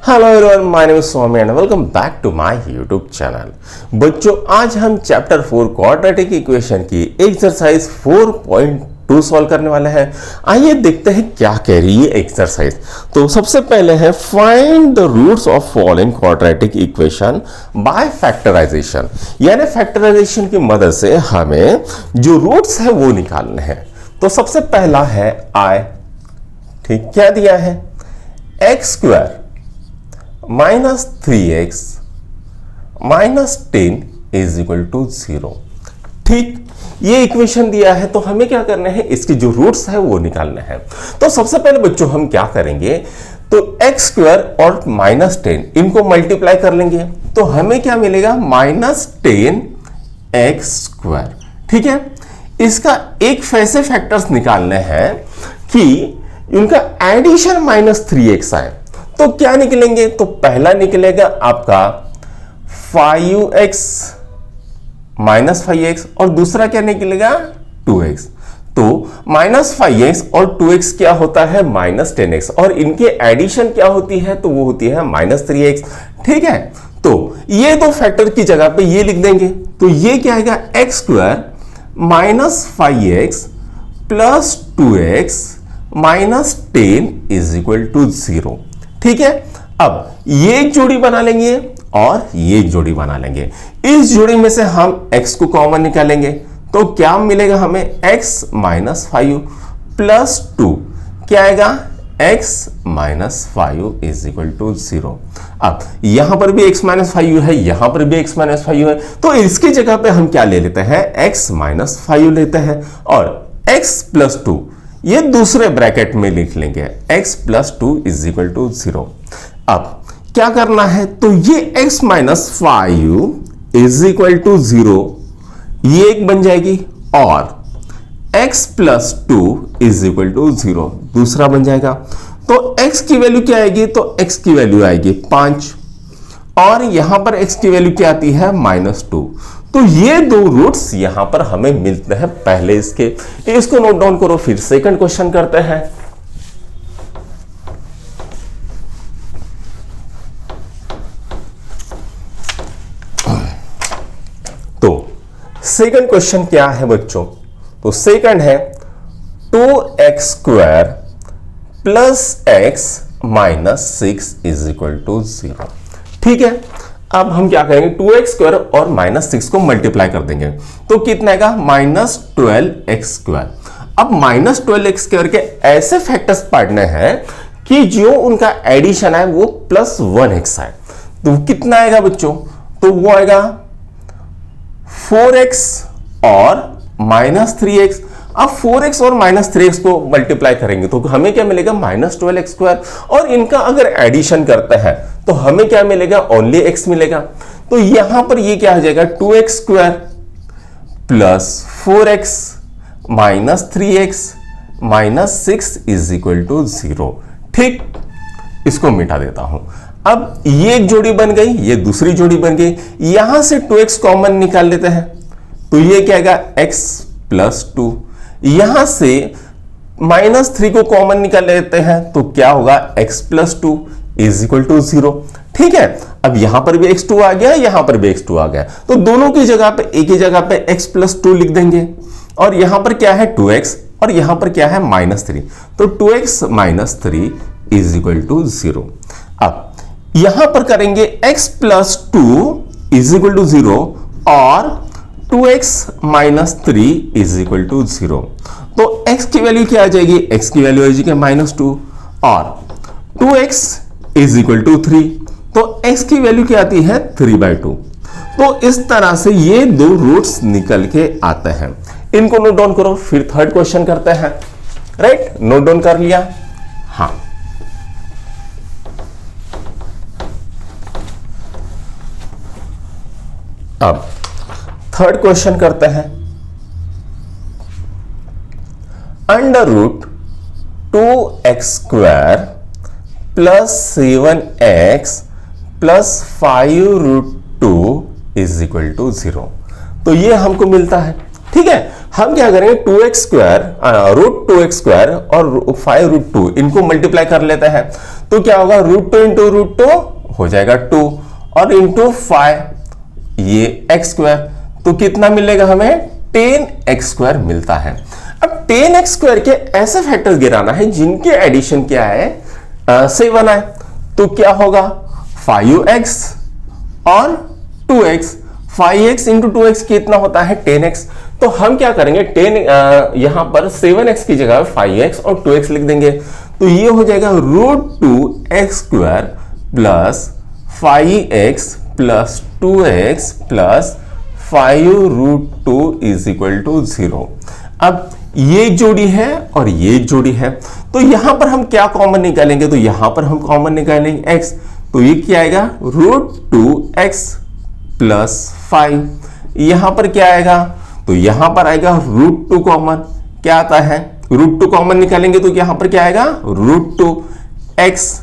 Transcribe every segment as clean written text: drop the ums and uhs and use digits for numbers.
Hello everyone, my name is Swami and welcome back to my YouTube channel. बच्चों, आज हम chapter 4 quadratic equation की exercise 4.2 solve करने वाले हैं। आइए देखते हैं क्या कह रही है एक्सरसाइज। तो सबसे पहले है find the roots of following quadratic equation by factorisation, यानी फैक्टराइजेशन की मदद से हमें जो रूट्स है वो निकालने हैं। तो सबसे पहला है आई, ठीक, क्या दिया है x square minus 3x minus 10 is equal to 0। ठीक, ये इक्वेशन दिया है तो हमें क्या करना है, इसकी जो रूट्स है वो निकालना है। तो सबसे पहले बच्चों हम क्या करेंगे, तो एक्स स्क्वायर और माइनस 10 इनको मल्टीप्लाई कर लेंगे तो हमें क्या मिलेगा, माइनस 10 एक्स स्क्वायर। ठीक है, इसका एक ऐसे फैक्टर्स निकालने हैं कि उनका एडिशन माइनस 3x आए। तो क्या निकलेंगे, तो पहला निकलेगा आपका 5x माइनस 5x और दूसरा क्या निकलेगा 2x। तो माइनस 5x और 2x क्या होता है माइनस 10x और इनके एडिशन क्या होती है, तो वो होती है माइनस 3x। ठीक है, तो ये दो फैक्टर की जगह पे ये लिख देंगे तो ये क्या आएगा x square minus 5x plus 2x minus 10 is equal to 0। ठीक है, अब ये एक जोड़ी बना लेंगे और ये एक जोड़ी बना लेंगे। इस जोड़ी में से हम x को कॉमन निकालेंगे तो क्या मिलेगा हमें, x माइनस 5 प्लस 2 क्या आएगा x minus 5 is equal to 0। अब यहां पर भी x माइनस 5 है, यहां पर भी x माइनस 5 है, तो इसकी जगह पे हम क्या ले लेते हैं, x माइनस 5 लेते हैं और x प्लस 2 ये दूसरे ब्रैकेट में लिख लेंगे, x plus 2 is equal to 0। अब क्या करना है, तो ये x minus 5 is equal to 0 ये एक बन जाएगी और x plus 2 is equal to 0 दूसरा बन जाएगा। तो x की वैल्यू क्या आएगी, तो x की वैल्यू आएगी 5 और यहां पर x की वैल्यू क्या आती है माइनस 2। तो ये दो रूट्स यहां पर हमें मिलते हैं पहले इसके। इसको नोट डाउन करो, फिर सेकंड क्वेश्चन करते हैं। तो सेकंड क्वेश्चन क्या है बच्चों, तो सेकंड है 2x square plus x minus 6 is equal to 0। ठीक है, अब हम क्या करेंगे, 2x स्क्वायर और माइनस 6 को मल्टीप्लाई कर देंगे तो कितना आएगा माइनस 12x स्क्वायर। अब माइनस 12x स्क्वायर के ऐसे फैक्टर्स पढ़ने हैं कि जो उनका एडिशन है वो प्लस 1x आए। तो कितना आएगा बच्चों, तो वो आएगा 4x और माइनस 3x। अब 4x और माइनस 3x को मल्टीप्लाई करेंगे तो हमें क्या मिलेगा, माइनस 12x स्क्वायर और इनका अगर एडिशन करते हैं तो हमें क्या मिलेगा, ओनली x मिलेगा। तो यहां पर ये क्या हो जाएगा 2x square plus 4x minus 3x minus 6 is equal to 0। ठीक, इसको मिटा देता हूं। अब ये एक जोड़ी बन गई, ये दूसरी जोड़ी बन गई, यहां से 2x कॉमन निकाल लेते हैं तो ये क्या आएगा x प्लस 2, यहां से माइनस 3 को कॉमन निकाल लेते हैं तो क्या होगा x plus 2 is equal to 0। ठीक है, अब यहां पर भी x2 आ गया, यहां पर भी x2 आ गया, तो दोनों की जगह पे एक ही जगह पे x प्लस 2 लिख देंगे और यहां पर क्या है 2x और यहां पर क्या है माइनस 3, तो 2x minus 3 is equal to 0। अब यहां पर करेंगे x plus 2 is equal to 0 और 2x minus 3 is equal to 0। तो x की वैल्यू क्या आ जाएगी, x की वैल्यू आ जाएगी माइनस 2 और 2x इज इक्वल टू 3, तो x की वैल्यू क्या आती है 3/2। तो इस तरह से ये दो रूट्स निकल के आते हैं। इनको नोट डाउन करो, फिर थर्ड क्वेश्चन करते हैं। राइट, नोट डाउन कर लिया, हाँ। अब थर्ड क्वेश्चन करते हैं, under root 2x square plus 7x plus 5 root 2 is equal to 0। तो ये हमको मिलता है। ठीक है, हम क्या करेंगे 2x square root 2x square और 5 रूट 2 इनको मल्टीप्लाई कर लेते हैं तो क्या होगा, root two into root two हो जाएगा 2 और इंटू 5 ये एक्स स्क्वायर, तो कितना मिलेगा हमें 10x² मिलता है। अब 10x² के ऐसे फैक्टर्स गिराना है जिनके एडिशन क्या है 7 है, तो क्या होगा 5x और 2x, 5x इंटू 2x कितना होता है 10x। तो हम क्या करेंगे 10 यहां पर 7x की जगह 5x और 2x लिख देंगे, तो ये हो जाएगा √2x² plus 5x plus 2x plus 5√2 is equal to 0। अब ये एक जोड़ी है और ये एक जोड़ी है, तो यहां पर हम क्या कॉमन निकालेंगे, तो यहां पर हम कॉमन निकालेंगे x, तो ये क्या आएगा √2x प्लस 5। यहां पर क्या आएगा, तो यहां पर आएगा √2 कॉमन, क्या आता है √2 कॉमन निकालेंगे तो यहां पर क्या आएगा √2x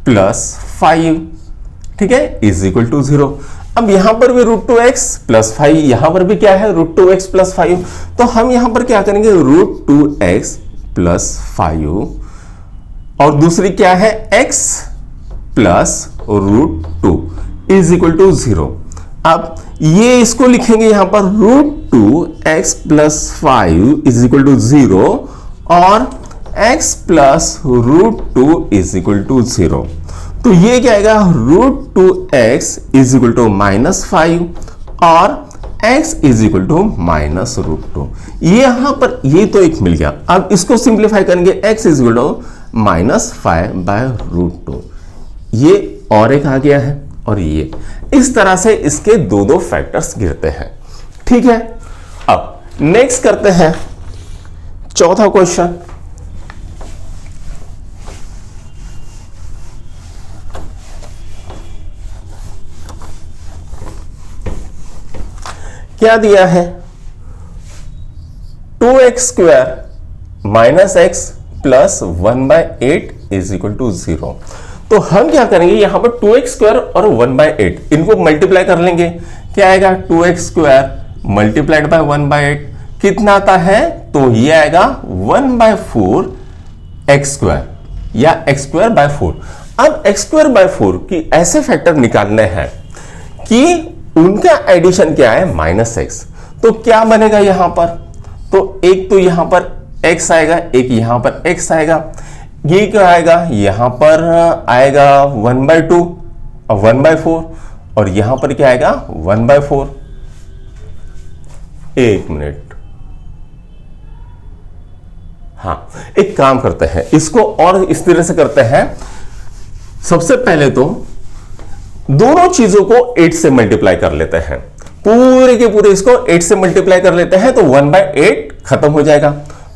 प्लस 5, ठीक है, इज इक्वल टू 0। अब यहां पर भी √2x प्लस 5, यहां पर भी क्या है √2x प्लस 5, तो हम यहां पर क्या करेंगे √2x प्लस 5 और दूसरी क्या है x plus √2 is equal to 0। अब ये इसको लिखेंगे यहां पर √2x plus 5 is equal to 0 और x plus √2 is equal to 0। तो ये क्या आएगा √2x इज इक्वल टू -5 और x इज इक्वल टू -√2। ये यहां पर ये तो एक मिल गया। अब इसको सिंप्लीफाई करेंगे, x इज इक्वल टू -5/√2, ये और एक आ गया है और ये इस तरह से इसके दो फैक्टर्स गिरते हैं, ठीक है। अब नेक्स्ट करते हैं चौथा क्वेश्चन। क्या दिया है 2x² minus x plus 1/8 is equal to 0। तो हम क्या करेंगे यहां पर 2x² और 1/8 इनको मल्टीप्लाई कर लेंगे, क्या आएगा 2x² मल्टीप्लाइड बाय 1/8 कितना आता है, तो ये आएगा 1/4x² या x²/4। अब x²/4 की ऐसे फैक्टर निकालने हैं कि उनका एडिशन क्या है -x, तो क्या बनेगा यहां पर, तो एक तो यहां पर x आएगा, एक यहां पर x आएगा, ये क्या आएगा यहां पर आएगा 1/2 और 1/4 और यहां पर क्या आएगा 1/4। एक मिनट, हाँ एक काम करते हैं, इसको और इस तरह से करते हैं। सबसे पहले तो दोनों चीजों को 8 से मल्टीप्लाई कर लेते हैं, पूरे के पूरे इसको 8 से मल्टीप्लाई कर लेते हैं, तो 1/8 खत्म हो जाएगा।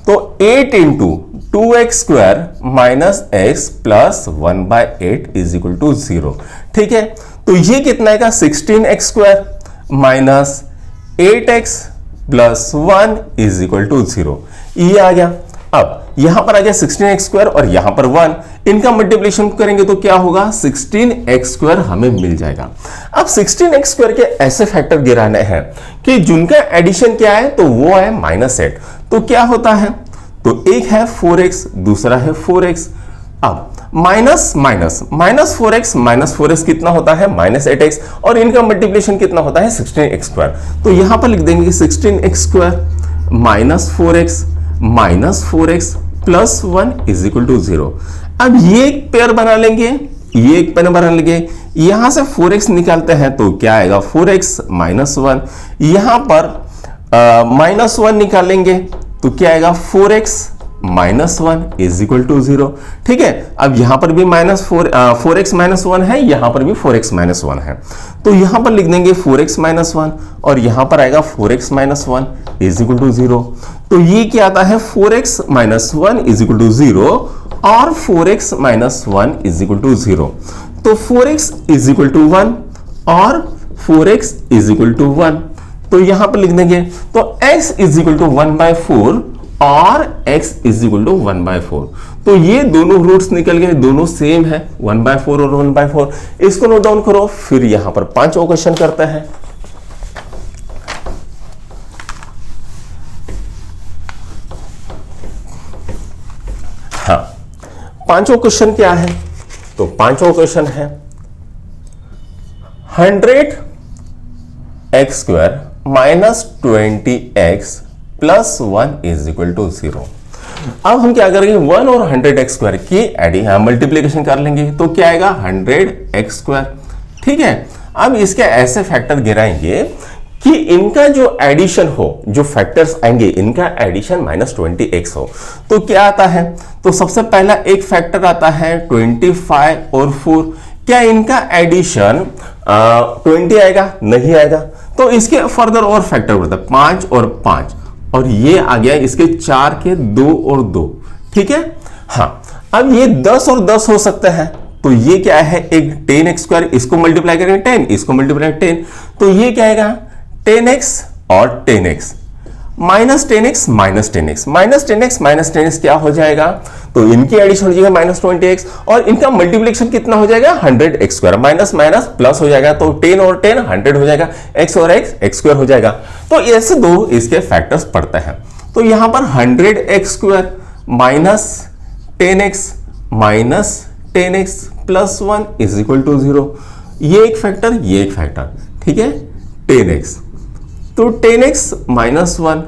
तो 8 into 2x² minus x plus 1/8 is equal to 0, ठीक है। तो ये कितना आएगा 16x² minus 8x plus 1 is equal to 0, ये आ गया। अब यहां पर आ गया 16x² और यहां पर 1, इनका मल्टीप्लिकेशन करेंगे तो क्या होगा 16x² हमें मिल जाएगा। अब 16x² के ऐसे फैक्टर गिराने हैं कि जिनका एडिशन क्या है, तो वो है -8। तो क्या होता है, तो एक है 4x, दूसरा है 4x। अब माइनस माइनस -4x कितना होता है -8x और इनका मल्टीप्लिकेशन कितना होता है 16x²। तो यहां पर लिख देंगे 16x² -4x plus 1 is equal to 0। अब ये एक पेयर बना लेंगे, ये एक पेयर बना लेंगे, यहां से 4x निकालते हैं तो क्या आएगा 4x माइनस 1, यहां पर -1 निकालेंगे तो क्या आएगा 4x minus 1 is equal to 0, ठीक है। अब यहां पर भी -4x माइनस 1 है, यहां पर भी 4x माइनस 1 है, तो यहां पर लिख देंगे 4x माइनस 1 और यहां पर आएगा 4x minus 1 is equal to 0। तो ये क्या आता है 4x minus 1 is equal to 0 और 4x minus 1 is equal to 0। तो 4x इज इक्वल टू 1 और 4x इज इक्वल टू 1, तो यहां पर लिख देंगे, तो x इज इक्वल टू 1/4 और x इज इक्वल टू 1/4। तो ये दोनों रूट्स निकल गए, दोनों सेम है 1/4 और 1/4। इसको नोट डाउन करो, फिर यहां पर 5वां क्वेश्चन करते हैं। हाँ, 5वां क्वेश्चन क्या है, तो पांचवा क्वेश्चन है 100x² minus 20x plus 1 is equal to 0। अब हम क्या करेंगे, 1 और 100x² की मल्टीप्लीकेशन कर लेंगे तो क्या आएगा 100x²। ठीक है, अब इसके ऐसे फैक्टर गिराएंगे कि इनका जो एडिशन हो, जो फैक्टर्स आएंगे इनका एडिशन -20x हो। तो क्या आता है, तो सबसे पहला एक फैक्टर आता है 25 और 4। क्या इनका एडिशन 20 आएगा? नहीं आएगा। तो इसके फर्दर और फैक्टर बढ़ता है 5 और 5, और ये आ गया इसके 4 के 2 और 2। ठीक है, हाँ अब ये 10 और 10 हो सकता है, तो ये क्या है एक 10x², इसको मल्टीप्लाई करेंगे 10, इसको मल्टीप्लाई 10, तो ये क्या आएगा 10x और 10x minus 10x minus 10x minus 10x minus 10x क्या हो जाएगा, तो इनकी एडिशन हो जाएगा -20x और इनका मल्टीप्लिकेशन कितना हो जाएगा 100x², माइनस माइनस प्लस हो जाएगा, तो 10 और 10 100 हो जाएगा, x और x² हो जाएगा। तो ऐसे दो इसके फैक्टर्स पड़ते हैं। तो यहां पर 100x² minus 10x minus 10x plus 1 is equal to 0। ये एक फैक्टर, ये एक फैक्टर। ठीक है, 10x, तो 10x माइनस 1,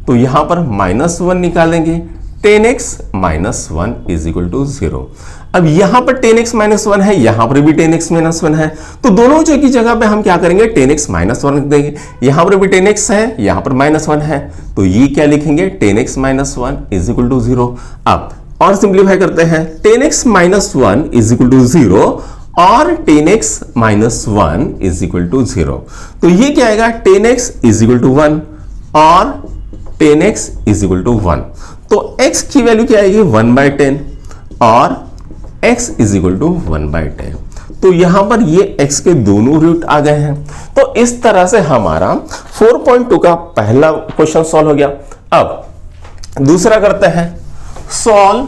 तो यहां पर -1 निकालेंगे, 10x minus 1 is equal to 0। अब यहां पर 10x माइनस 1 है, यहां पर भी 10x माइनस 1 है, तो दोनों की जगह पे हम क्या करेंगे 10x माइनस 1 लिख देंगे। यहां पर भी 10x है, यहां पर -1 है, तो ये क्या लिखेंगे 10x minus 1 is equal to 0। अब और सिंप्लीफाई करते हैं, 10x minus 1 is equal to 0 और 10x minus 1 is equal to 0। तो ये क्या आएगा 10x इज इक्वल टू 1 और 10x इज इक्वल टू 1। तो x की वैल्यू क्या आएगी 1/10 और x इज इक्वल टू 1/10। तो यहां पर ये x के दोनों रूट आ गए हैं। तो इस तरह से हमारा 4.2 का पहला क्वेश्चन सॉल्व हो गया। अब दूसरा करते हैं, solve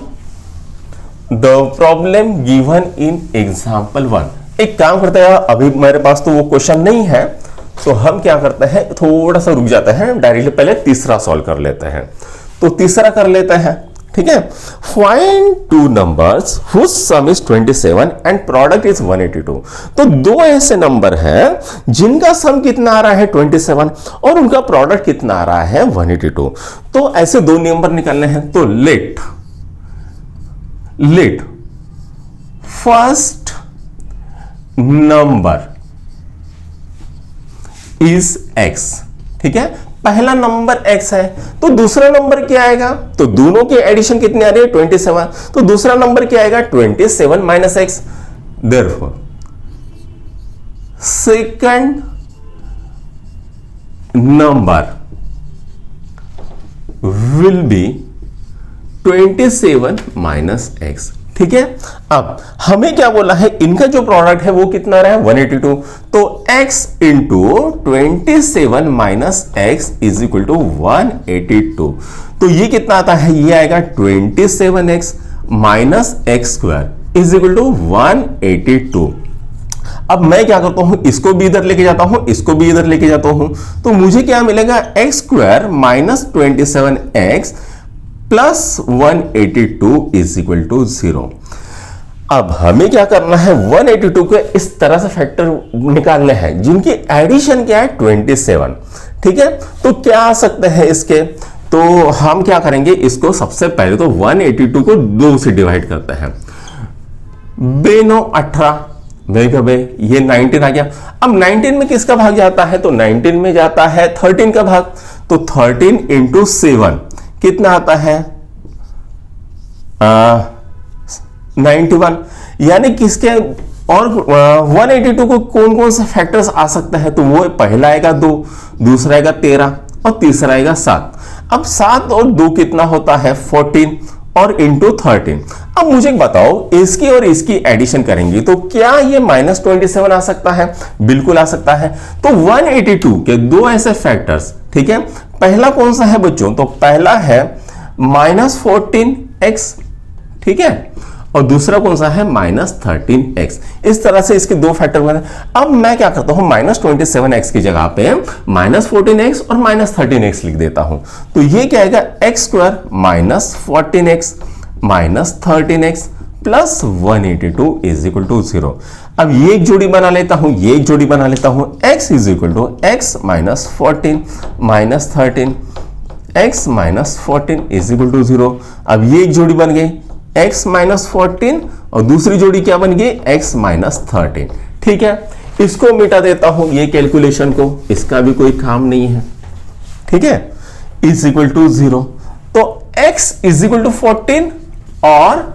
the problem given in example 1। एक काम करते हैं, अभी मेरे पास तो वो क्वेश्चन नहीं है, तो हम क्या करते हैं थोड़ा सा रुक जाते हैं, डायरेक्टली पहले तीसरा सॉल्व कर लेते हैं। तो तीसरा कर लेते हैं, ठीक है। Find two numbers whose sum is 27 and product is 182। तो दो ऐसे नंबर हैं जिनका सम कितना आ रहा है 27 और उनका प्रोडक्ट कितना आ रहा है 182। तो ऐसे दो नंबर निकालने हैं। तो let first number is x, ठीक है, पहला नंबर x है, तो दूसरा नंबर क्या आएगा, तो दोनों के एडिशन कितने आ रही है 27, तो दूसरा नंबर क्या आएगा 27 minus x। Therefore second number will be 27 minus x, ठीक है। अब हमें क्या बोला है, इनका जो प्रोडक्ट है वो कितना रहा है 182, तो x into 27 minus x is equal to 182। तो ये कितना आता है, ये आएगा 27x minus x² is equal to 182। अब मैं क्या करता हूं, इसको भी इधर लेके जाता हूं, इसको भी इधर लेके जाता हूं, तो मुझे क्या मिलेगा x² minus 27x plus 182 is equal to 0। अब हमें क्या करना है, 182 के इस तरह से फैक्टर निकालने हैं जिनकी एडिशन क्या है 27, ठीक है। तो क्या आ सकते हैं इसके, तो हम क्या करेंगे, इसको सबसे पहले तो 182 को 2 से डिवाइड करते हैं। 2 18, ये 19 आ गया। अब 19 में किसका भाग जाता है, तो 19 में जाता है 13 का भाग, तो 13 इंटू 7 कितना आता है 91, यानी किसके और 182 को कौन कौन से फैक्टर्स आ सकते हैं, तो वो पहला आएगा 2, दूसरा आएगा 13 और तीसरा आएगा 7। अब 7 और 2 कितना होता है 14 और इंटू 13। अब मुझे बताओ, इसकी और इसकी एडिशन करेंगे तो क्या ये -27 आ सकता है, बिल्कुल आ सकता है। तो 182 के दो ऐसे फैक्टर्स, ठीक है, पहला कौन सा है बच्चों, तो पहला है -14x, ठीक है, और दूसरा कौन सा है -13x। इस तरह से इसके दो फैक्टर बने। अब मैं क्या करता हूं, -27x की जगह पे -14x और -13x लिख देता हूं। तो ये क्या आएगा x² -14x -13x plus 182 is equal to 0। अब ये एक जोड़ी बना लेता हूं, ये एक जोड़ी बना लेता हूं, x is equal to x minus 14 minus 13, x minus 14 is equal to 0। अब ये एक जोड़ी बन गई x माइनस 14 और दूसरी जोड़ी क्या बन गई x माइनस 13। ठीक है, इसको मिटा देता हूं, ये कैलकुलेशन को, इसका भी कोई काम नहीं है। ठीक है, इज इक्वल टू 0। तो x इज इक्वल टू 14 और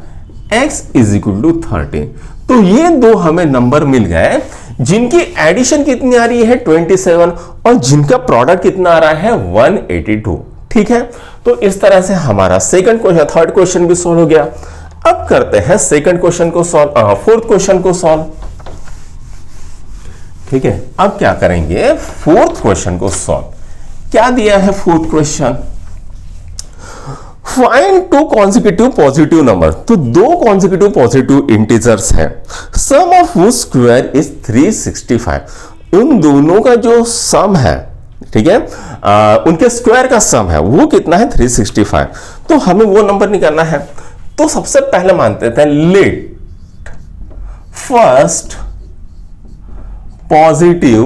x इज इक्वल टू 13। तो ये दो हमें नंबर मिल गए जिनकी एडिशन कितनी आ रही है 27 और जिनका प्रोडक्ट कितना आ रहा है 182। ठीक है, तो इस तरह से हमारा सेकंड क्वेश्चन, थर्ड क्वेश्चन भी सॉल्व हो गया। अब करते हैं सेकंड क्वेश्चन को सॉल्व, फोर्थ क्वेश्चन को सॉल्व। ठीक है, अब क्या करेंगे, फोर्थ क्वेश्चन को सॉल्व। क्या दिया है fourth question, find two consecutive positive number. तो दो कॉन्जिक्यूटिव पॉजिटिव इंटीजर्स हैं, सम ऑफ व्हिच स्क्वायर इज 365। उन दोनों का जो सम है, ठीक है, उनके स्क्वायर का सम है वो कितना है 365। तो हमें वो नंबर निकालना है। तो सबसे पहले मानते हैं let first positive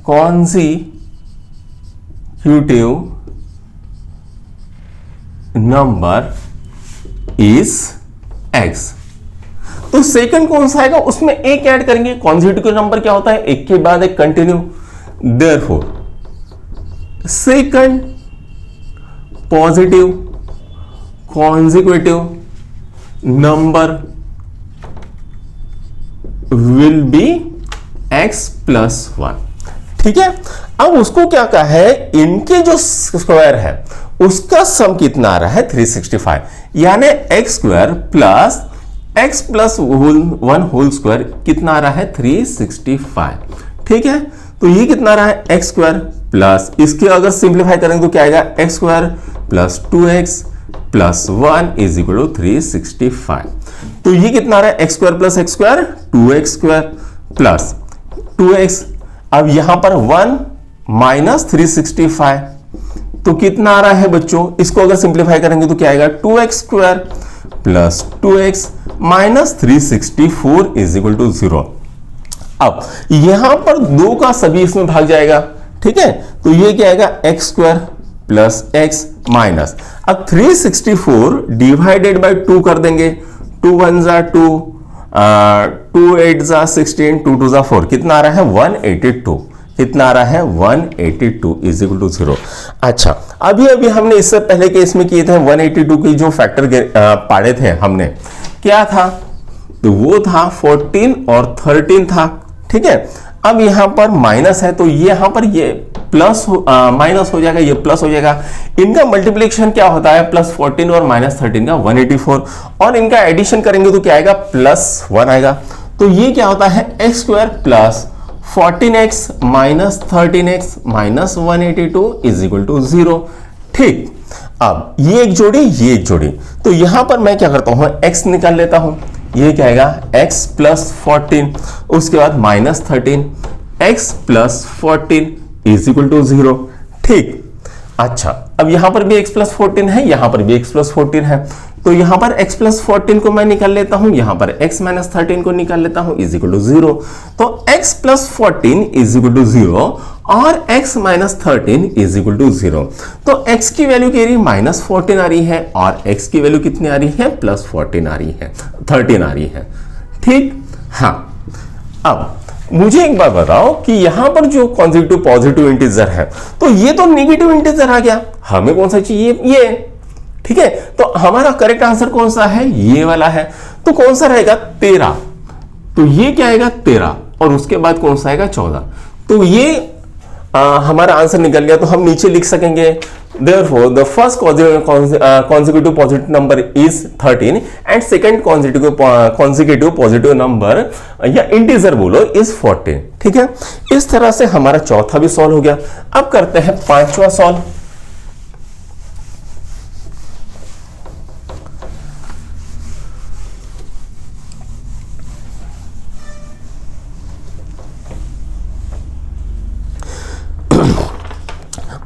consecutive number is x। तो सेकंड कौन सा आएगा, उसमें एक ऐड करेंगे। कॉन्जिक्यूटिव नंबर क्या होता है, एक के बाद एक continue. Therefore second positive consecutive number will be x plus 1। ठीक है, अब उसको क्या कहा है, इनके जो स्क्वायर है उसका सम कितना आ रहा है 365, यानी x square plus x plus 1 whole square कितना आ रहा है 365। ठीक है, तो ये कितना आ रहा है एक्स स्क्वायर प्लस, इसके अगर सिंप्लीफाई करेंगे तो क्या आएगा x square plus 2x plus 1 is equal to 365। तो ये कितना आ रहा है x square plus x square 2x square plus 2x। अब यहां पर 1 माइनस 365 तो कितना आ रहा है बच्चों, इसको अगर सिंप्लीफाई करेंगे तो क्या आएगा 2x square plus 2x minus 364 is equal to 0। अब यहां पर दो का सभी इसमें भाग जाएगा। ठीक है, तो ये क्या आएगा x square plus x minus, अब 364 डिवाइडेड बाय 2 कर देंगे, 2 1 जा 2, 2 8 जा 16, 2 2 जा 4, कितना आ रहा है 182। कितना आ रहा है 182 इज इक्वल टू 0। अच्छा, अभी हमने इससे पहले केस में किए थे 182 की जो फैक्टर पाड़े थे हमने, क्या था, तो वो था 14 और 13 था। ठीक है, अब यहां पर माइनस है तो यहां पर ये प्लस माइनस हो जाएगा, ये प्लस हो जाएगा। इनका मल्टीप्लिकेशन क्या होता है प्लस 14 और माइनस 13 का 184, और इनका एडिशन करेंगे तो क्या आएगा प्लस 1 आएगा। तो ये क्या होता है x square plus 14x minus 13x minus 182 is equal to 0। ठीक, अब ये एक जोड़ी, ये एक जोड़ी, तो यहां पर मैं क्या करता हूं x निकाल लेता हूं, ये क्या आएगा x प्लस 14, उसके बाद minus 13, x plus 14 is equal to 0। ठीक, अच्छा, अब यहां पर भी x प्लस 14 है, यहां पर भी x प्लस 14 है, तो यहां पर x प्लस 14 को मैं निकाल लेता हूं, यहां पर x माइनस 13 को निकाल लेता हूं इज इक्वल टू 0। तो x plus 14 is equal to 0 और x minus 13 is equal to 0। तो x की वैल्यू कह रही है माइनस 14 आ रही है और x की वैल्यू कितनी आ रही है प्लस 14 आ रही है, 13 आ रही है। ठीक, हाँ, अब मुझे एक बार बताओ कि यहां पर जो कॉन्जिक्यूटिव पॉजिटिव इंटीजर है तो ये तो नेगेटिव इंटीजर आ गया, हमें कौन सा चाहिए ये। ठीक है, तो हमारा करेक्ट आंसर कौन सा है, ये वाला है। तो कौन सा रहेगा 13, तो ये क्या आएगा 13 और उसके बाद कौन सा आएगा 14। तो ये हमारा आंसर निकल गया। तो हम नीचे लिख सकेंगे therefore the first consecutive positive number is 13 and second consecutive positive number या इंटीजर बोलो is 14। ठीक है, इस तरह से हमारा चौथा भी सॉल्व हो गया। अब करते हैं पांचवा सॉल्व।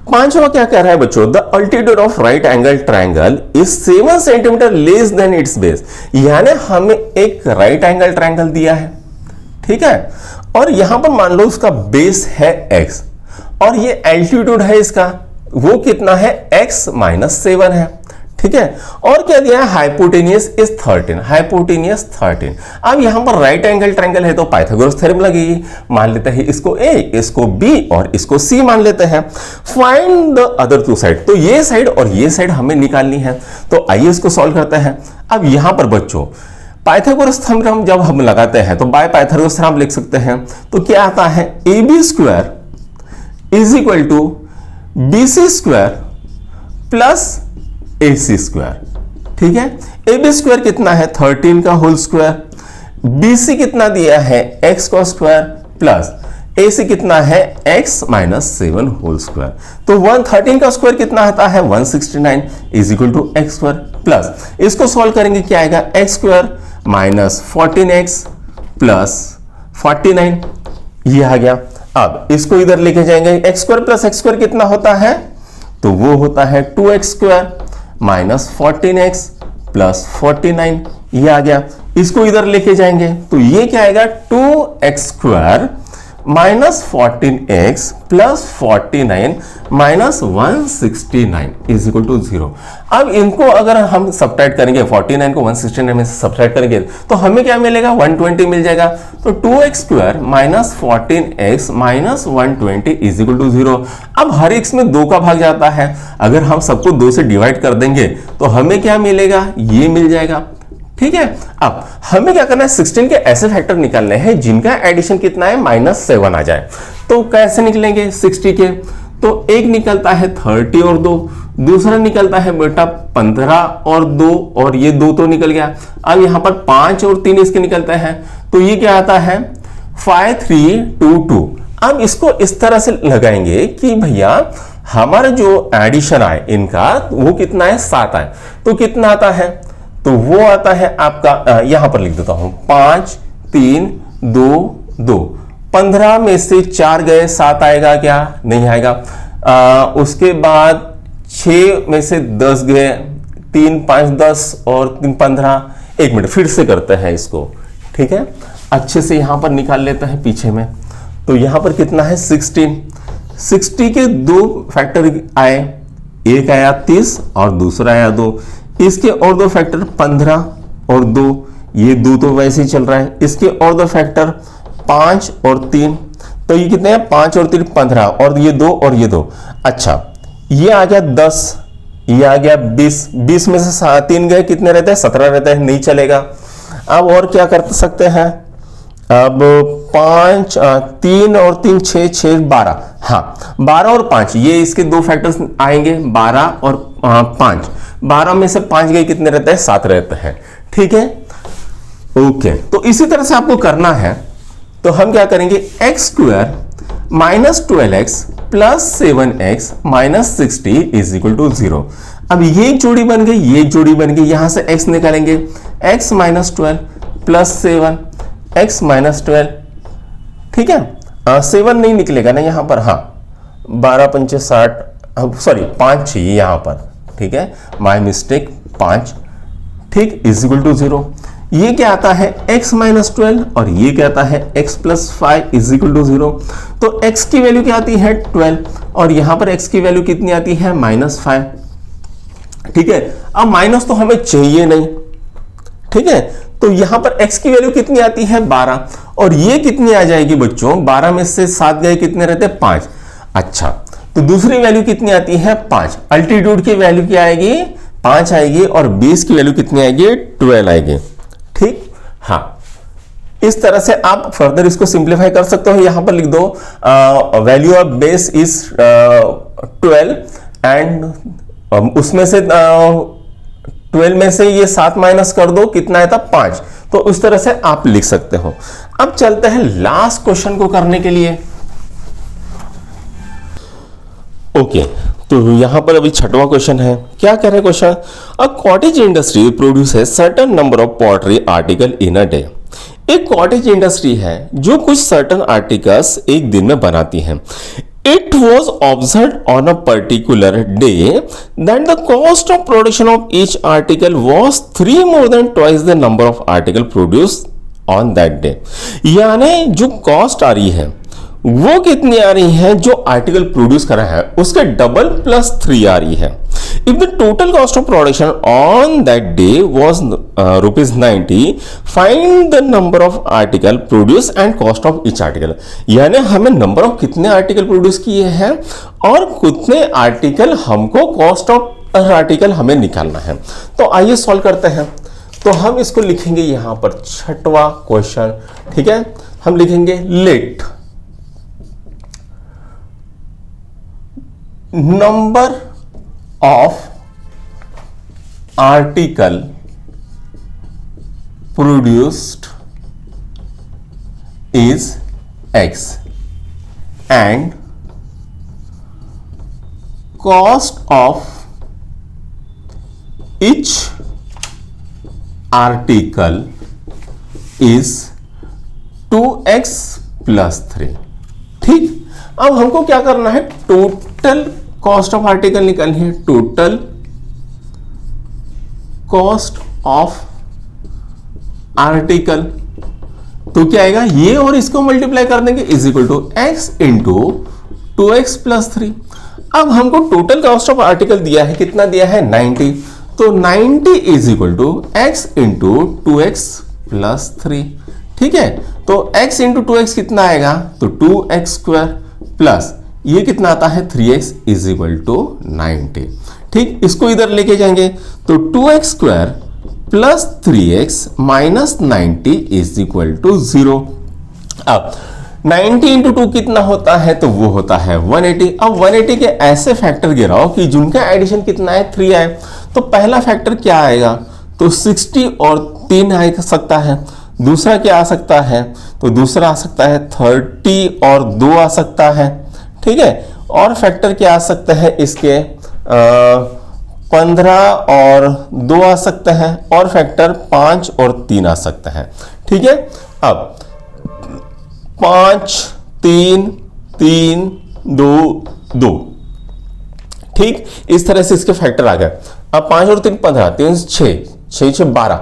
पांचवा क्या कह रहा है बच्चों, the altitude of right angle triangle is 7 centimetre less than it's base, यानी हमें एक राइट एंगल ट्रायंगल दिया है, ठीक है, और यहां पर मान लो उसका बेस है x और ये एल्टीट्यूड है इसका, वो कितना है x माइनस 7 है, ठीक है, और क्या दिया है, हाइपोटेनियस इज 13, हाइपोटेनियस 13। अब यहां पर राइट एंगल ट्रायंगल है तो पाइथागोरस थ्योरम लगेगी, मान लेते हैं इसको a, इसको b और इसको c मान लेते हैं। Find the other two side, तो ये साइड और ये साइड हमें निकालनी है, तो आइए इसको सॉल्व करते हैं। अब यहां पर बच्चों पाइथागोरस थ्योरम जब हम लगाते हैं तो बाय पाइथागोरस थ्योरम लिख सकते हैं, तो क्या आता है, ab square is equal to bc square plus AC square, ठीक है। AB स्क्वायर कितना है, 13 का होल स्क्वायर, BC कितना दिया है, x का स्क्वायर प्लस AC कितना है, x माइनस 7 होल स्क्वायर, तो 113 का स्क्वायर कितना आता है, 169 is equal to x square plus, इसको सॉल्व करेंगे क्या आएगा, x square minus 14x plus 49, ये आ गया। अब इसको इधर लेके जाएंगे, x square plus x square कितना होता है, तो वो होता है 2x square minus 14x plus 49, ये आ गया। इसको इधर लेके जाएंगे तो ये क्या आएगा, 2x square minus 14x plus 49 minus 169 is equal to 0। अब इनको अगर हम सब्ट्रैक्ट करेंगे, 49 को 169 में सब्ट्रैक्ट करेंगे तो हमें क्या मिलेगा, 120 मिल जाएगा। तो 2x square minus 14x minus 120 is equal to 0। अब हर x में 2 का भाग जाता है, अगर हम सबको 2 से डिवाइड कर देंगे तो हमें क्या मिलेगा, ये मिल जाएगा, ठीक है। अब हमें क्या करना है, 16 के ऐसे फैक्टर निकालने हैं जिनका एडिशन कितना है, -7 आ जाए। तो कैसे निकलेंगे 60 के, तो एक निकलता है 30 और 2, दूसरा निकलता है बेटा 15 और 2, और ये 2 तो निकल गया। अब यहां पर 5 और 3 इसके निकलते हैं, तो ये क्या आता है, 5322। अब इसको इस तरह से लगाएंगे कि भैया हमारा जो एडिशन आए इनका वो कितना है, 7 आए, तो कितना आता है, तो वो आता है आपका, यहां पर लिख देता हूं, 5 3 2 2, 15 में से 4 गए, 7 आएगा क्या, नहीं आएगा। उसके बाद 6 में से 10 गए, 3 5 10 और 3 15, 1 मिनट फिर से करते हैं इसको, ठीक है, अच्छे से यहां पर निकाल लेते हैं पीछे में। तो यहां पर कितना है, 16, 60 के 2 फैक्टर आए, एक आया 30 और दूसरा आया 2, इसके और 2 फैक्टर 15 और 2, ये 2 तो वैसे ही चल रहा है, इसके और 2 फैक्टर 5 और 3, तो ये कितने हैं, 5 और 3 15, और ये 2 और ये 2। अच्छा, ये आ गया 10, ये आ गया 20, 20 में से 3 गए, कितने रहते हैं, 17 रहते हैं, नहीं चलेगा। अब और क्या कर सकते हैं, अब 5 3 और 3 6 6 12, हाँ 12 और 5, ये इसके 2 फैक्टर्स आएंगे, 12 और 5, 12 में से 5 गए, कितने रहते हैं, 7 रहते हैं, ठीक है, ओके। तो इसी तरह से आपको करना है, तो हम क्या करेंगे, x square minus 12x plus 7x minus 60 is equal to 0। अब ये एक जोड़ी बन गई, ये एक जोड़ी बन गई, यहां से x निकालेंगे, x minus 12 plus 7 x minus 12, ठीक है, 7 नहीं निकलेगा ना यहां पर, हाँ 12 पंचे 60, सॉरी 5 चाहिए यहां पर, ठीक है, माय मिस्टेक, 5, ठीक, इज इक्वल टू 0। ये क्या आता है, x माइनस 12 और ये क्या आता है, x plus 5 is equal to 0। तो x की वैल्यू क्या आती है, 12, और यहां पर x की वैल्यू कितनी आती है, -5, ठीक है। अब माइनस तो हमें चाहिए नहीं, ठीक है, तो यहां पर x की वैल्यू कितनी आती है, 12, और ये कितनी आ जाएगी बच्चों, 12 में से 7 गए, कितने रहते हैं, 5। अच्छा, तो दूसरी वैल्यू कितनी आती है, 5, अल्टीट्यूड की वैल्यू क्या आएगी, 5 आएगी, और बेस की वैल्यू कितनी आएगी, 12 आएगी, ठीक, हाँ। इस तरह से आप फर्दर इसको सिंप्लीफाई कर सकते हो, यहां पर लिख दो value of base is 12 and उसमें से 12 में से ये 7 माइनस कर दो, कितना है था, 5। तो उस तरह से आप लिख सकते हो। अब चलते हैं लास्ट क्वेश्चन को करने के लिए, ओके। तो यहां पर अभी 6वां क्वेश्चन है, क्या कह रहे हैं question, a cottage industry produces certain number of pottery article in a day. एक कॉटेज इंडस्ट्री है जो कुछ सर्टेन आर्टिकल्स एक दिन में बनाती है। It was observed on a particular day that the cost of production of each article was 3 more than twice the number of article produced on that day. यानी जो कॉस्ट आ रही है वो कितनी आ रही है, जो आर्टिकल प्रोड्यूस करा है उसके डबल प्लस 3 आ रही है. If the total cost of production on that day was rupees 90, find the number of article produced and cost of each article. यानी हमें नंबर ऑफ कितने आर्टिकल प्रोड्यूस किए हैं और कितने आर्टिकल हमको कॉस्ट ऑफ आर्टिकल हमें निकालना है. तो आइए सॉल्व करते हैं. तो हम इसको लिखेंगे यहां पर छठवां क्वेश्चन. ठीक है, हम लिखेंगे let number of article produced is X and cost of each article is 2x plus 3. ठीक, अब हमको क्या करना है, टोटल कॉस्ट ऑफ आर्टिकल निकालनी है. टोटल कॉस्ट ऑफ आर्टिकल तो क्या आएगा, ये और इसको मल्टीप्लाई कर देंगे is equal to x into 2x plus 3. अब हमको टोटल कॉस्ट ऑफ आर्टिकल दिया है, कितना दिया है 90. तो 90 is equal to x into 2x plus 3. ठीक है, तो x इंटू 2x कितना आएगा, तो 2x स्क्वायर प्लस ये कितना आता है 3x इज इक्वल टू 90. ठीक, इसको इधर लेके जाएंगे तो 2x square plus 3x minus 90 is equal to 0. अब 90 इंटू 2 कितना होता है, तो वो होता है 180. अब 180 के ऐसे फैक्टर गिराओ कि जिनका एडिशन कितना है 3 आए. तो पहला फैक्टर क्या आएगा, तो 60 और 3 आ सकता है. दूसरा क्या आ सकता है, तो दूसरा आ सकता है 30 और 2 आ सकता है. ठीक है, और फैक्टर क्या आ सकते हैं इसके 15 और 2 आ सकते हैं, और फैक्टर 5 और 3 आ सकते हैं. ठीक है, अब 5 3 3 2 2. ठीक, इस तरह से इसके फैक्टर आ गए. अब 5 और 3 15, 3 6 6 6 12.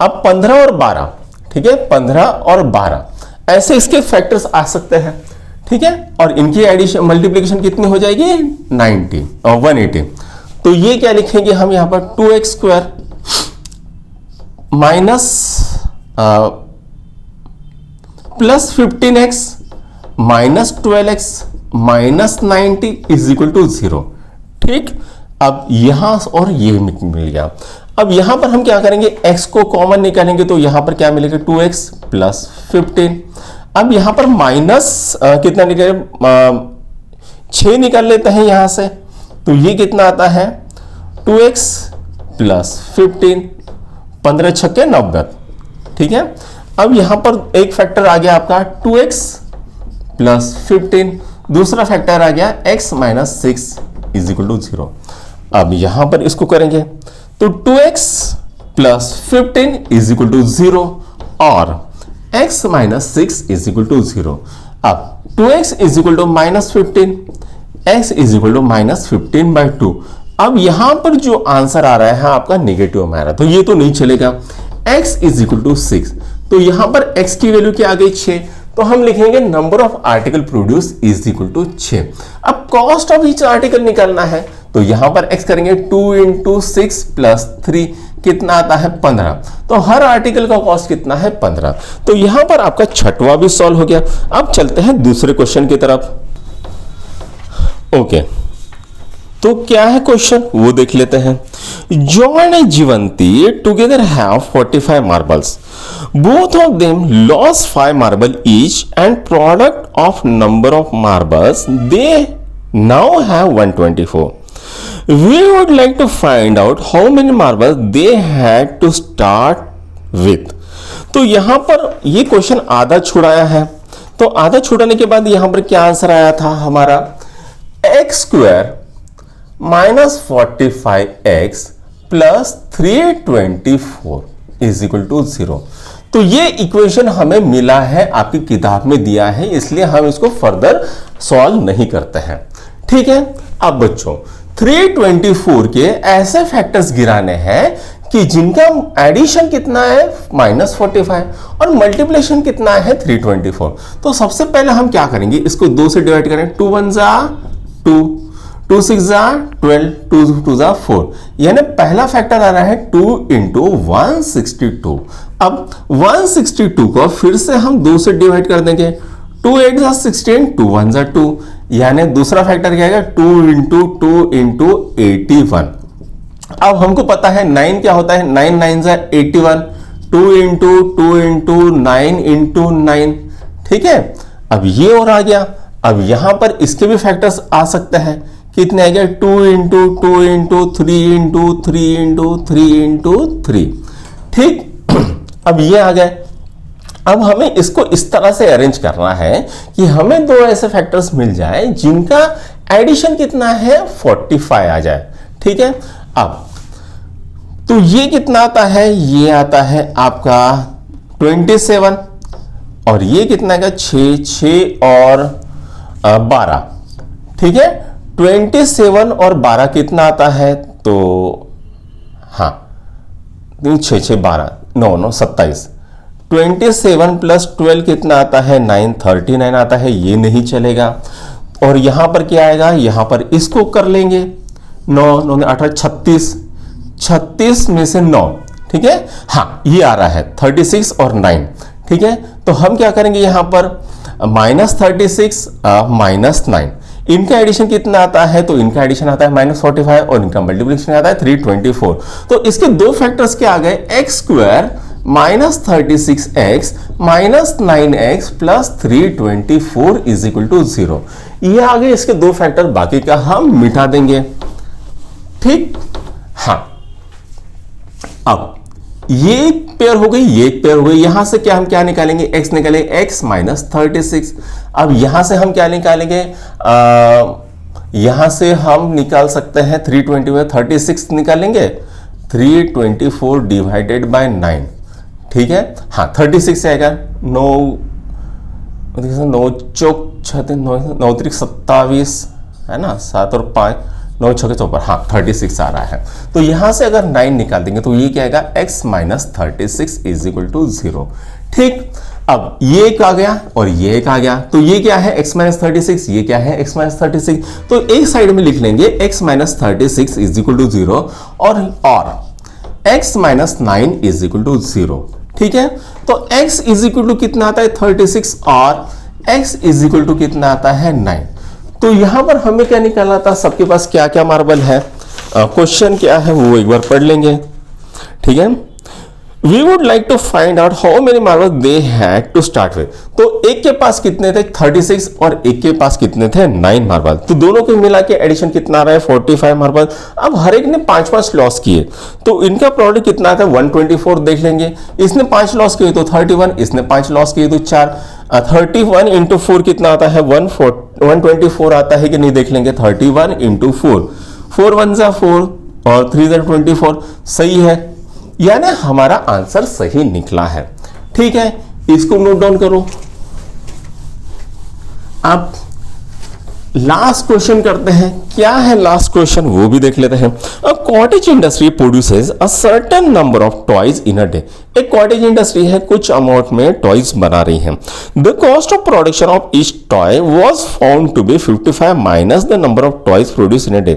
अब 15 और 12, ठीक है, 15 और 12 ऐसे इसके फैक्टर्स आ सकते हैं. ठीक है, और इनकी एडिशन मल्टीप्लिकेशन कितनी हो जाएगी 90 और 180. तो ये क्या लिखेंगे हम यहां पर 2x square minus plus 15x minus 12x minus 90 is equal to 0. ठीक, अब यहां और ये मिल गया. अब यहां पर हम क्या करेंगे, x को कॉमन निकालेंगे तो यहां पर क्या मिलेगा 2x प्लस 15. अब यहां पर माइनस कितना निकले 6 निकाल लेते हैं यहां से, तो ये कितना आता है 2x प्लस 15, 15 छक्के 90. ठीक है, अब यहां पर एक फैक्टर आ गया आपका 2x प्लस 15, दूसरा फैक्टर आ गया x minus 6 is equal to 0. अब यहां पर इसको करेंगे तो 2x plus 15 is equal to 0 और x minus 6 is equal to 0. अब 2x is equal to minus 15, x is equal to minus 15 by 2. अब यहां पर जो आंसर आ रहा है आपका नेगेटिव में आ रहा है, तो ये तो नहीं चलेगा. x इज इक्वल टू 6, तो यहां पर x की वैल्यू क्या आ गई 6. तो हम लिखेंगे number of article produce is equal to 6. अब कॉस्ट ऑफ ईच आर्टिकल निकालना है, तो यहां पर x करेंगे 2 इंटू 6 प्लस 3 कितना आता है 15. तो हर आर्टिकल का कॉस्ट कितना है 15. तो यहां पर आपका छठवां भी सॉल्व हो गया. अब चलते हैं दूसरे क्वेश्चन की तरफ. ओके, तो क्या है क्वेश्चन वो देख लेते हैं. John and Jivanti together have 45 marbles. Both of them lost 5 marble each and product of number of marbles they now have 124. We would like to find out how many marbles they had to start with. तो यहां पर ये question आधा छुड़ाया है, तो आधा छुड़ाने के बाद यहां पर क्या आंसर आया था हमारा x square minus 45x plus 324 is equal to 0. तो ये इक्वेशन हमें मिला है, आपकी किताब में दिया है, इसलिए हम इसको फर्दर सॉल्व नहीं करते हैं। ठीक है, अब बच्चों 324 के ऐसे फैक्टर्स गिराने हैं कि जिनका एडिशन कितना है -45 और मल्टीप्लिकेशन कितना है 324। तो सबसे पहले हम क्या करेंगे, इसको 2 से डिवाइड करें। 2 1 जा 2, 2 6 जा 12, 2 2 जा 4, यानी पहला फैक्टर आ रहा है 2 इंटू 162। अब 162 को फिर से हम 2 से डिवाइड कर देंगे। 2 8 जा 16, 2 1 जा 2, यानी दूसरा फैक्टर क्या आएगा 2 इंटू 2 इंटू 81। अब हमको पता है 9 क्या होता है, 9 9 जा 81, 2 इंटू 2 इंटू 9 इंटू 9। ठीक है, अब ये और आ गया। अब यहां पर इसके भी फैक्टर्स आ सकते हैं, कितने आ गए 2 into 2 into 3 into 3 into 3 into 3। ठीक, अब ये आ गए। अब हमें इसको इस तरह से अरेंज करना है कि हमें दो ऐसे फैक्टर्स मिल जाए जिनका एडिशन कितना है 45 आ जाए। ठीक है, अब तो ये कितना आता है, ये आता है आपका 27 और ये कितना है 6 6 और 12। ठीक है, 27 और 12 कितना आता है, तो हाँ 6 6 12 9 9 27। 27 प्लस 12 कितना आता है 9 39 आता है, ये नहीं चलेगा। और यहां पर क्या आएगा, यहां पर इसको कर लेंगे 9 9 18 36, 36 में से 9। ठीक है, हाँ ये आ रहा है 36 और 9। ठीक है, तो हम क्या करेंगे यहां पर -36 -9, इनका एडिशन कितना आता है, तो इनका एडिशन आता है -45 और इनका मल्टीप्लिकेशन आता है 324। तो इसके दो फैक्टर्स क्या आ गए, x² -36x -9x plus 324 is equal to 0। ये आ गए इसके दो फैक्टर, बाकी का हम मिटा देंगे। ठीक, हाँ अब ये एक पेयर हो गई, ये एक पेयर हो गई। यहां से क्या हम क्या निकालेंगे, x निकालेंगे x -36। अब यहां से हम क्या निकालेंगे, यहां से हम निकाल सकते हैं 320 36 निकालेंगे, 324 डिवाइडेड बाय 9। ठीक है, हाँ 36 आएगा, 9 चौक 9 3 27 है ना, 7 और 5 9 6 54, हाँ 36 आ रहा है। तो यहां से अगर 9 निकाल देंगे तो ये क्या आएगा, x -36 इज इक्वल टू 0। ठीक, अब ये एक आ गया और ये एक आ गया, तो ये क्या है x -36, ये क्या है x -36। तो एक साइड में लिख लेंगे x -36 इज इक्वल टू 0 और x -9 इज इक्वल टू 0। ठीक है, तो x इज इक्वल टू कितना आता है 36 और x इज इक्वल टू कितना आता है 9। तो यहां पर हमें क्या निकालना था, सबके पास क्या क्या मार्बल है, क्वेश्चन क्या है वो एक बार पढ़ लेंगे। ठीक है, we would like to find out how many marble they had to start with. तो एक के पास कितने थे 36 और एक के पास कितने थे 9 मार्बल। तो दोनों के मिला के एडिशन कितना आ रहा है 45 मार्बल। अब हर एक ने 5-5 लॉस किए, तो इनका प्रोडक्ट कितना था 124 देख लेंगे। इसने 5 लॉस किए तो 31, इसने 5 लॉस किए तो 4। 31 इंटू 4 कितना आता है 124 आता है कि नहीं देख लेंगे। 31 इंटू 4, 4 1 जा 4 और 3 जा 24, सही है, यानी हमारा आंसर सही निकला है। ठीक है, इसको नोट डाउन करो। अब लास्ट क्वेश्चन करते हैं, क्या है लास्ट क्वेश्चन वो भी देख लेते हैं। A cottage industry produces a certain number of toys in a day. एक कॉटेज इंडस्ट्री है, कुछ अमाउंट में टॉयज बना रही है। The cost of production of each toy was found to be 55 minus the number of toys produce in a day.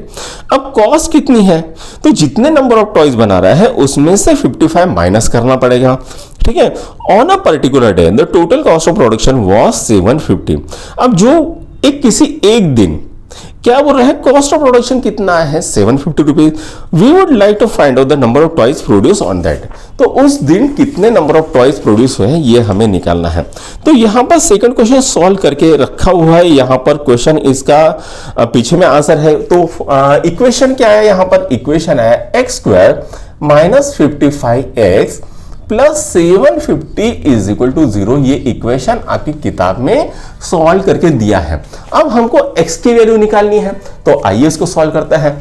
अब cost कितनी है, तो जितने नंबर ऑफ टॉयज बना रहा है उसमें से 55 माइनस करना पड़ेगा। ठीक है, on a particular day the total cost of production was 750। अब जो किसी एक दिन क्या बोल रहे हैं, कॉस्ट ऑफ प्रोडक्शन कितना है 750 rupees. We would like to find out the number of toys produce on that. तो उस दिन कितने नंबर ऑफ टॉयज प्रोड्यूस हुए हैं ये हमें निकालना है। तो यहां पर सेकंड क्वेश्चन सॉल्व करके रखा हुआ है, यहां पर क्वेश्चन इसका पीछे में आंसर है। तो इक्वेशन क्या है, यहां पर इक्वेशन है x² -55x plus 750 is equal to 0। ये इक्वेशन आपकी किताब में सॉल्व करके दिया है। अब हमको x की वैल्यू निकालनी है, तो आइए इसको सॉल्व करते हैं।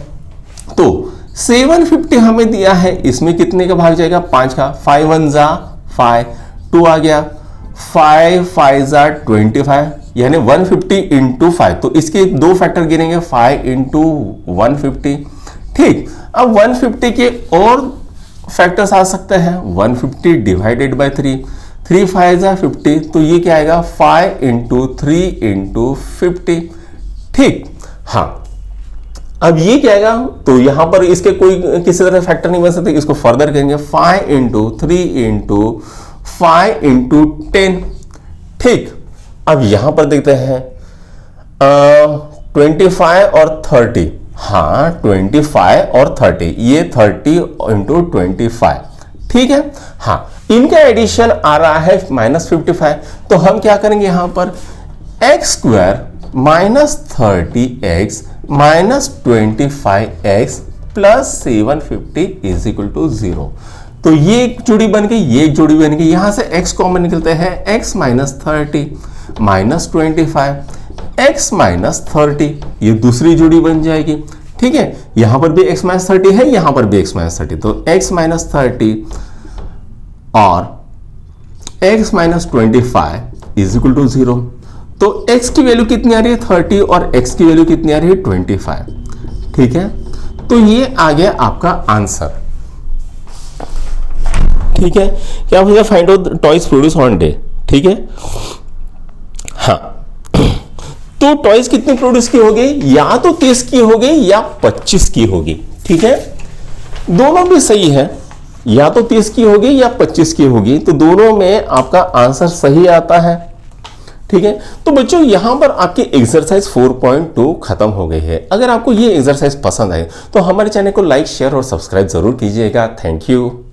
तो 750 हमें दिया है, इसमें कितने का भाग जाएगा 5 का, 5 1 जा 5, 2 आ गया, 5 5 ज़ा 25 यानी 150 इंटू 5, तो इसके दो फैक्टर गिनेंगे 5 इंटू 150। ठीक, अब 150 के और फैक्टर्स आ सकते हैं, 150 डिवाइडेड बाय 3, 3 5 ज़ा 50, तो ये क्या आएगा 5 इंटू 3 इंटू 50। ठीक, हाँ अब ये क्या आएगा, तो यहां पर इसके कोई किसी तरह फैक्टर नहीं बन सकते, इसको फर्दर करेंगे 5 इंटू 3 इंटू 5 इंटू 10। ठीक, अब यहां पर देखते हैं 25 और 30, हाँ 25 और 30, ये 30 इंटू 25। ठीक है, हाँ इनका एडिशन आ रहा है -55, तो हम क्या करेंगे यहां पर x square minus 30x minus 25x plus 750 is equal to 0। तो ये एक जोड़ी बन गई, ये एक जोड़ी बन गई, यहां से x कॉमन निकलते हैं, x minus 30 minus 25 x minus 30, ये दूसरी जोड़ी बन जाएगी। ठीक है, यहां पर भी x माइनस 30 है, यहां पर भी x माइनस 30, तो x माइनस 30 और x minus 25 is equal to 0। तो x की वैल्यू कितनी आ रही है 30 और x की वैल्यू कितनी आ रही है 25। ठीक है, तो ये आ गया आपका आंसर। ठीक है, क्या मुझे find out toys produce on day. ठीक है, हाँ तो टॉयज कितनी प्रोड्यूस की होगी, या तो 30 की होगी या 25 की होगी। ठीक है, दोनों भी सही है, या तो 30 की होगी या 25 की होगी, तो दोनों में आपका आंसर सही आता है। ठीक है, तो बच्चों यहां पर आपकी एक्सरसाइज 4.2 खत्म हो गई है। अगर आपको ये एक्सरसाइज पसंद आए तो हमारे चैनल को लाइक शेयर और सब्सक्राइब जरूर कीजिएगा। Thank you.